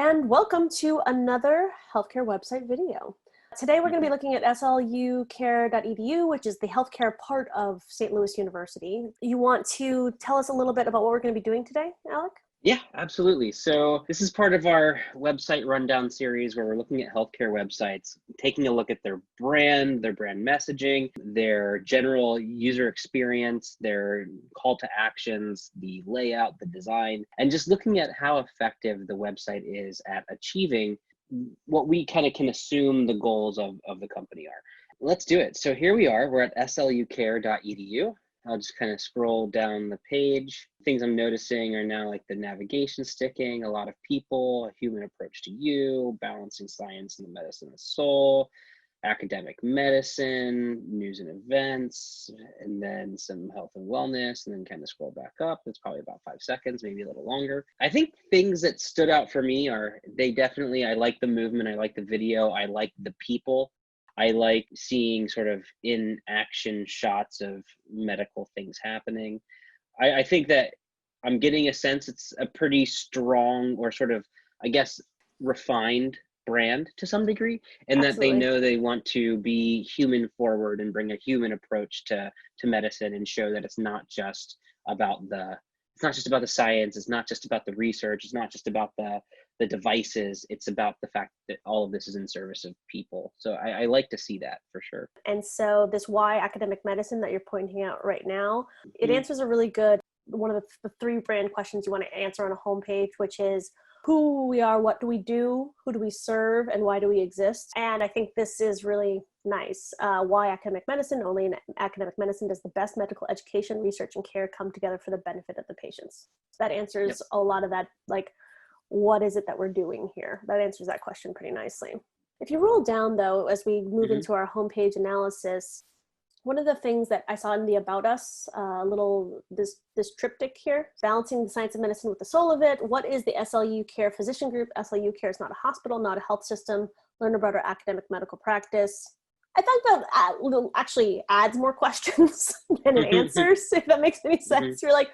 And welcome to another healthcare website video. Today we're going to be looking at slucare.edu, which is the healthcare part of St. Louis University. You want to tell us a little bit about what we're going to be doing today, Alec? Yeah, absolutely. So this is part of our website rundown series where we're looking at healthcare websites, taking a look at their brand messaging, their general user experience, their call to actions, the layout, the design, and just looking at how effective the website is at achieving what we kind of can assume the goals of the company are. Let's do it. So here we are, we're at slucare.edu. I'll just kind of scroll down the page. Things I'm noticing are now like the navigation sticking, a lot of people, a human approach to you, balancing science and the medicine of the soul, academic medicine, news and events, and then some health and wellness, and then kind of scroll back up. It's probably about 5 seconds, maybe a little longer. I think things that stood out for me are I like the movement, I like the video, I like the people. I like seeing sort of in action shots of medical things happening. I think that I'm getting a sense it's a pretty strong or sort of, I guess, refined brand to some degree, and that they Absolutely. know they want to be human forward and bring a human approach to medicine and show that it's not just about the science, it's not just about the research, it's not just about the devices, it's about the fact that all of this is in service of people. So I like to see that for sure. And so this why academic medicine that you're pointing out right now, it Mhm. answers a really good, one of the three brand questions you want to answer on a homepage, which is who we are, what do we do, who do we serve, and why do we exist? And I think this is really nice. Why academic medicine? Only in academic medicine does the best medical education, research, and care come together for the benefit of the patients. That answers Yep. a lot of that, like, what is it that we're doing here? That answers that question pretty nicely. If you roll down, though, as we move Hmm. into our homepage analysis, one of the things that I saw in the About Us, this triptych here, balancing the science of medicine with the soul of it. What is the SLU Care physician group? SLU Care is not a hospital, not a health system. Learn about our academic medical practice. I think that actually adds more questions than it answers, if that makes any Hmm. sense. You're like,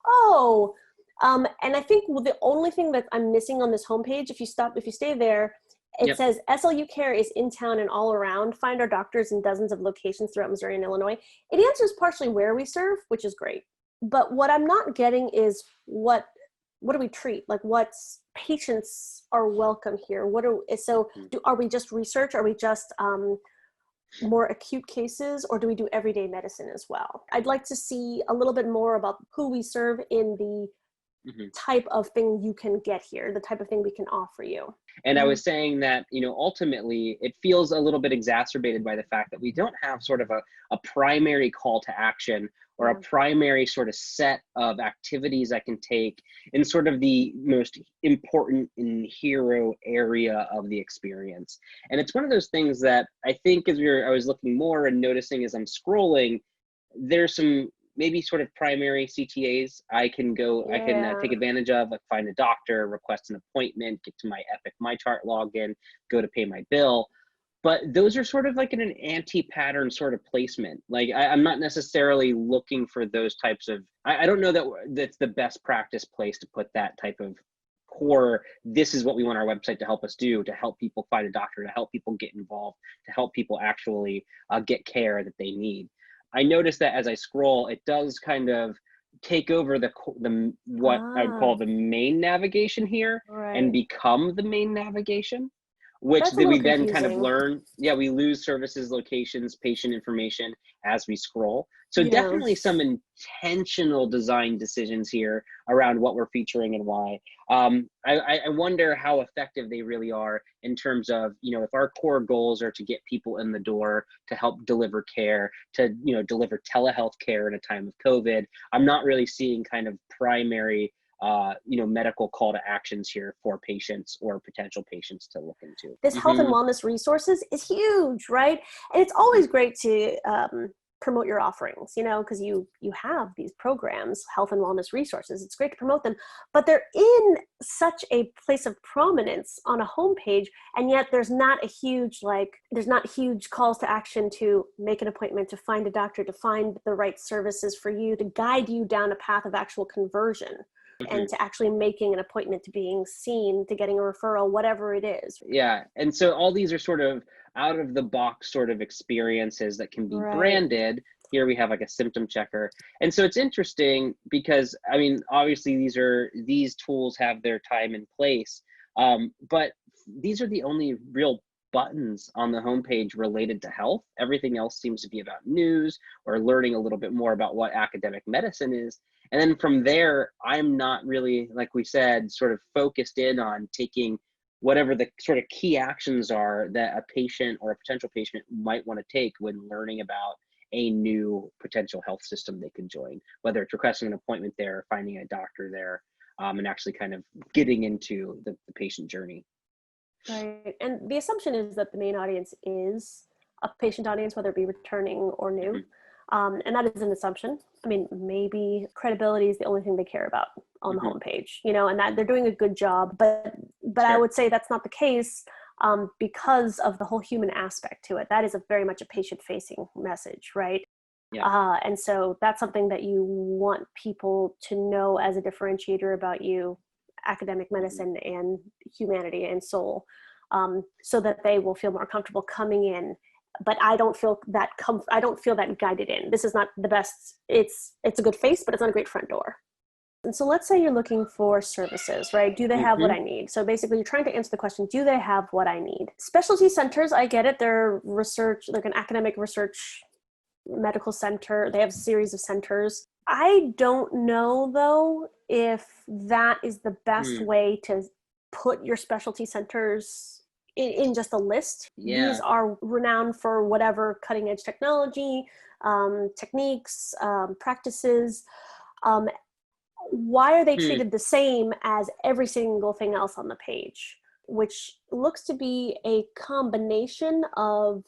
oh, and I think the only thing that I'm missing on this homepage, if you stay there, it Yep. says SLU Care is in town and all around. Find our doctors in dozens of locations throughout Missouri and Illinois. It answers partially where we serve, which is great. But what I'm not getting is what do we treat? Like, what patients are welcome here? Are we just research? Are we just more acute cases, or do we do everyday medicine as well? I'd like to see a little bit more about who we serve in the Hmm. type of thing you can get here, the type of thing we can offer you. And I was saying that, ultimately it feels a little bit exacerbated by the fact that we don't have sort of a primary call to action or a Yeah. primary sort of set of activities I can take in sort of the most important and hero area of the experience. And it's one of those things that I think I was looking more and noticing as I'm scrolling, there's some maybe sort of primary CTAs I can Yeah. take advantage of, like find a doctor, request an appointment, get to my Epic MyChart login, go to pay my bill. But those are sort of like an anti-pattern sort of placement. Like I'm not necessarily looking for those types of, I don't know that that's the best practice place to put that type of core, this is what we want our website to help us do, to help people find a doctor, to help people get involved, to help people actually get care that they need. I noticed that as I scroll, it does kind of take over the what I would Ah, call the main navigation here and right. become the main navigation, which That's a little we then kind of confusing. learn. Yeah, we lose services, locations, patient information as we scroll. So Yeah. definitely some intentional design decisions here around what we're featuring and why. I wonder how effective they really are in terms of, if our core goals are to get people in the door, to help deliver care, to, deliver telehealth care in a time of COVID. I'm not really seeing kind of primary medical call to actions here for patients or potential patients to look into. This health and wellness resources is huge, right? And it's Hmm. always great to promote your offerings, because you have these programs, health and wellness resources. It's great to promote them, but they're in such a place of prominence on a homepage, and yet there's not huge calls to action to make an appointment, to find a doctor, to find the right services for you, to guide you down a path of actual conversion. and to actually making an appointment, to being seen, to getting a referral, whatever it is. Yeah. And so all these are sort of out of the box sort of experiences that can be Right. branded. Here we have like a symptom checker. And so it's interesting because, I mean, obviously these tools have their time and place. But these are the only real buttons on the homepage related to health. Everything else seems to be about news or learning a little bit more about what academic medicine is. And then from there, I'm not really, like we said, sort of focused in on taking whatever the sort of key actions are that a patient or a potential patient might want to take when learning about a new potential health system they could join, whether it's requesting an appointment there, finding a doctor there, and actually kind of getting into the patient journey. Right. And the assumption is that the main audience is a patient audience, whether it be returning or new. Mhm. And that is an assumption. I mean, maybe credibility is the only thing they care about on the Mhm. homepage, and that they're doing a good job. But I Sure. would say that's not the case, because of the whole human aspect to it. That is very much a patient-facing message, right? Yeah. And so that's something that you want people to know as a differentiator about you, academic Mhm. medicine and humanity and soul, so that they will feel more comfortable coming in. But I don't feel that I don't feel that guided in. This is not the best. It's a good face, but it's not a great front door. And so let's say you're looking for services, right? Do they have what Mhm. I need? So basically you're trying to answer the question, do they have what I need? Specialty centers, I get it. They're research, like an academic research medical center. They have a series of centers. I don't know though if that is the best Hmm. way to put your specialty centers in just a list. These Yeah. are renowned for whatever cutting edge technology, techniques, practices. Um, why are they Hmm. treated the same as every single thing else on the page? Which looks to be a combination of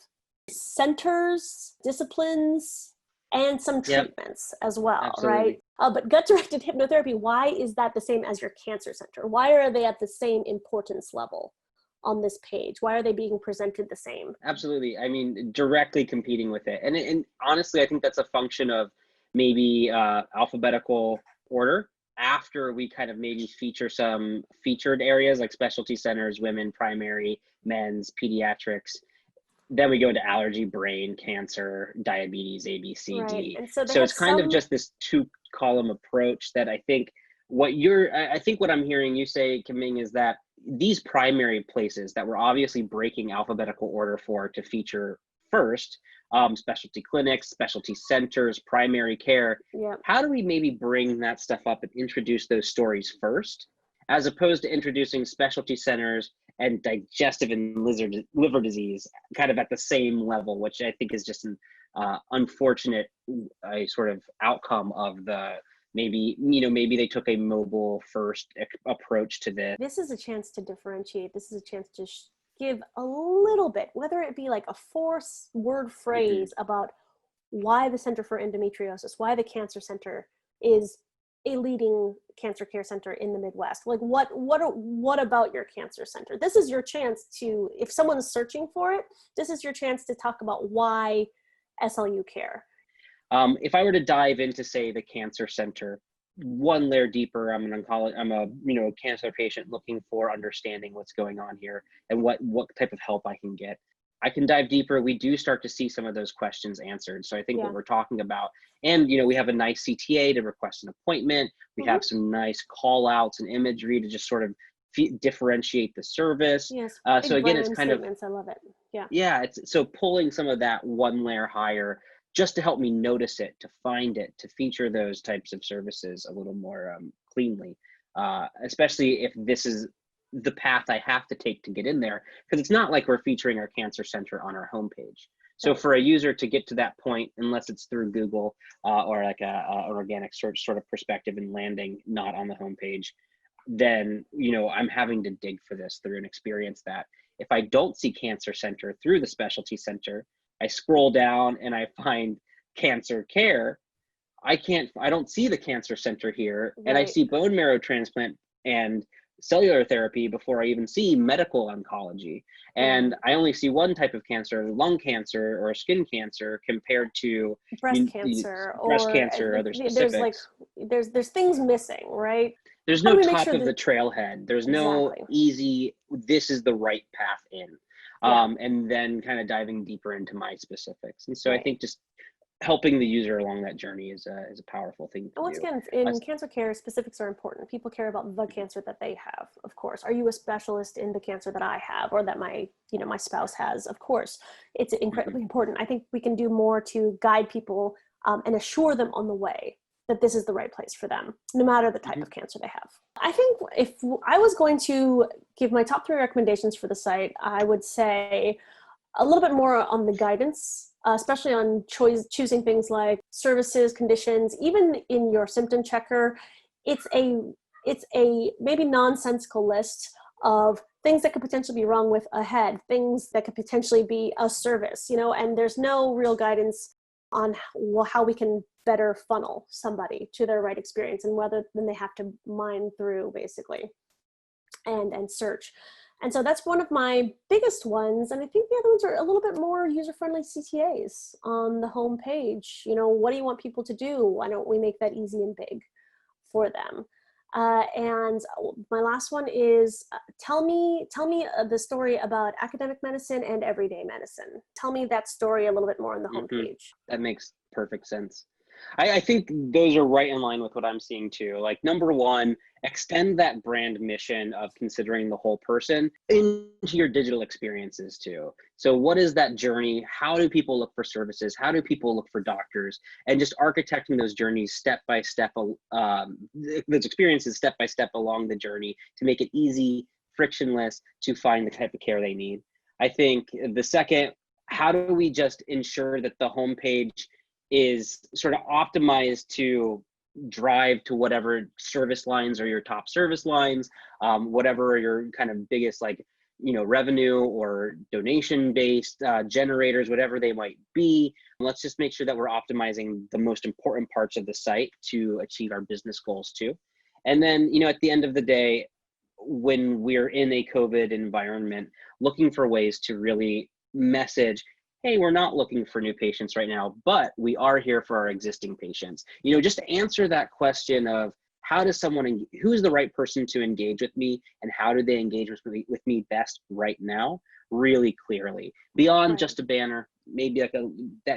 centers, disciplines, and some Yep. treatments as well, right? Absolutely. But gut directed hypnotherapy, why is that the same as your cancer center? Why are they at the same importance level on this page? Why are they being presented the same? Absolutely. I mean, directly competing with it. And honestly, I think that's a function of maybe alphabetical order. After we kind of maybe feature some featured areas like specialty centers, women, primary, men's, pediatrics, then we go into allergy, brain, cancer, diabetes, A, B, C, Right. D. And so they So have it's kind of some, just this two column approach that I think I think what I'm hearing you say, Kiming, is that these primary places that we're obviously breaking alphabetical order for to feature first, specialty clinics, specialty centers, primary care, yeah, how do we maybe bring that stuff up and introduce those stories first, as opposed to introducing specialty centers and digestive and liver disease kind of at the same level, which I think is just an unfortunate sort of outcome of the maybe they took a mobile first approach to this. this is a chance to differentiate. This is a chance to give a little bit, whether it be like a four-word Hmm. phrase about why the Center for Endometriosis, why the Cancer Center is a leading cancer care center in the Midwest. Like what about your cancer center? This is your chance to, if someone's searching for it, this is your chance to talk about why SLU care. If I were to dive into, say, the cancer center, one layer deeper, I'm an oncologist. I'm a cancer patient looking for understanding what's going on here and what type of help I can get. I can dive deeper. We do start to see some of those questions answered. So I think what Yeah. we're talking about, and we have a nice CTA to request an appointment. We Mm-hmm. have some nice call outs and imagery to just sort of differentiate the service. Yes. So Big again, it's brand kind of, statements. I love it. Yeah. yeah, it's so pulling some of that one layer higher just to help me notice it, to find it, to feature those types of services a little more cleanly, especially if this is the path I have to take to get in there, because it's not like we're featuring our cancer center on our homepage. So Right. for a user to get to that point, unless it's through Google or like an organic search sort of perspective and landing not on the homepage, then I'm having to dig for this through an experience that if I don't see cancer center through the specialty center, I scroll down and I find cancer care. I don't see the cancer center here, and I Right. see bone marrow transplant and cellular therapy before I even see medical oncology. And Right. I only see one type of cancer, lung cancer or skin cancer, compared to Breast cancer, breast or cancer or other there's like specifics. there's things missing, right? There's How no do we make top sure of the that trailhead. There's no exactly? easy, this is the right path in. Yeah, And then kind of diving deeper into my specifics. And so I right. think just helping the user along that journey is a powerful thing And to once do. again, Uh, in cancer care, specifics are important. People care about the cancer that they have, of course. Are you a specialist in the cancer that I have or that my spouse has? Of course, it's mhm, incredibly important. I think we can do more to guide people and assure them on the way that this is the right place for them, no matter the type mhm, of cancer they have. I think if I was going to give my top 3 recommendations for the site, I would say a little bit more on the guidance, especially on choosing things like services, conditions, even in your symptom checker. It's a it's a maybe nonsensical list of things that could potentially be wrong with a head, things that could potentially be a service, and there's no real guidance on how we can better funnel somebody to their right experience and whether then they have to mine through basically and search. And so that's one of my biggest ones. And I think the other ones are a little bit more user-friendly CTAs on the home page. What do you want people to do? Why don't we make that easy and big for them? And my last one is tell me the story about academic medicine and everyday medicine. Tell me that story a little bit more on the mhm. homepage. That makes perfect sense. I think those are right in line with what I'm seeing too. Like, number one, extend that brand mission of considering the whole person into your digital experiences too. So what is that journey? How do people look for services? How do people look for doctors? And just architecting those journeys step by step, those experiences step by step along the journey to make it easy, frictionless to find the type of care they need. I think the second, how do we just ensure that the homepage is sort of optimized to drive to whatever service lines are your top service lines, whatever are your kind of biggest, like, revenue or donation based generators, whatever they might be. Let's just make sure that we're optimizing the most important parts of the site to achieve our business goals too. And then, at the end of the day, when we're in a COVID environment, looking for ways to really message, hey, we're not looking for new patients right now, but we are here for our existing patients. Just answer that question of, how does someone, who's the right person to engage with me, and how do they engage with me best right now, really clearly, beyond Right. just a banner, maybe like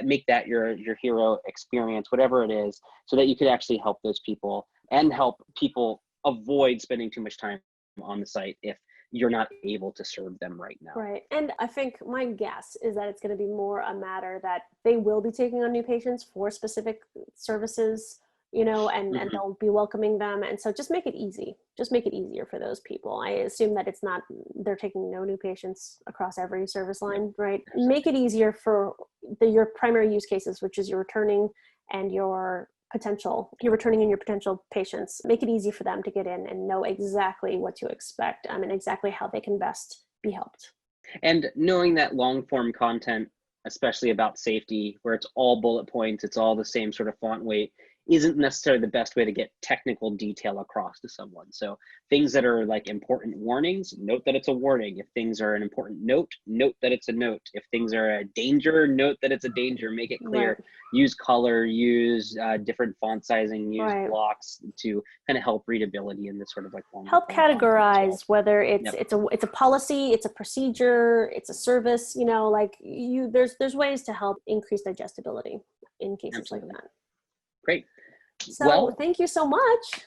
make that your hero experience, whatever it is, so that you could actually help those people and help people avoid spending too much time on the site if you're not able to serve them right now. Right. And I think my guess is that it's going to be more a matter that they will be taking on new patients for specific services, and Mhm. they'll be welcoming them. And so just make it easy. Just make it easier for those people. I assume that it's not, they're taking no new patients across every service Yep, line, right? Make absolutely. it easier for your primary use cases, which is your returning and your returning and your potential patients. Make it easy for them to get in and know exactly what to expect, and exactly how they can best be helped. And knowing that long form content, especially about safety, where it's all bullet points, it's all the same sort of font weight, isn't necessarily the best way to get technical detail across to someone. So things that are like important warnings, note that it's a warning. If things are an important note, note that it's a note. If things are a danger, note that it's a danger. Make it Right, clear. Use color, use different font sizing, use right. blocks to kind of help readability in this sort of like longer Help form content as well. categorize whether it's Yep, it's a it's a policy, it's a procedure, it's a service. Like there's ways to help increase digestibility in cases like absolutely. that. Great. So Well, thank you so much.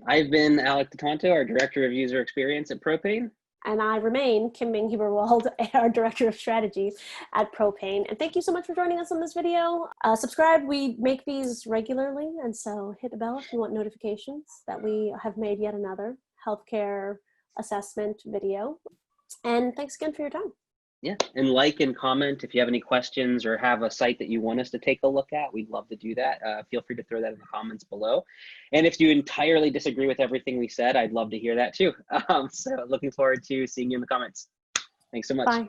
I've been Alec DeTonto, our Director of User Experience at Propane. And I remain Kim Ming Huberwald, our Director of Strategy at Propane. And thank you so much for joining us on this video. Subscribe, we make these regularly, and so hit the bell if you want notifications that we have made yet another healthcare assessment video. And thanks again for your time. Yeah, and like and comment if you have any questions or have a site that you want us to take a look at. We'd love to do that. Feel free to throw that in the comments below. And if you entirely disagree with everything we said, I'd love to hear that too. So looking forward to seeing you in the comments. Thanks so much. Bye.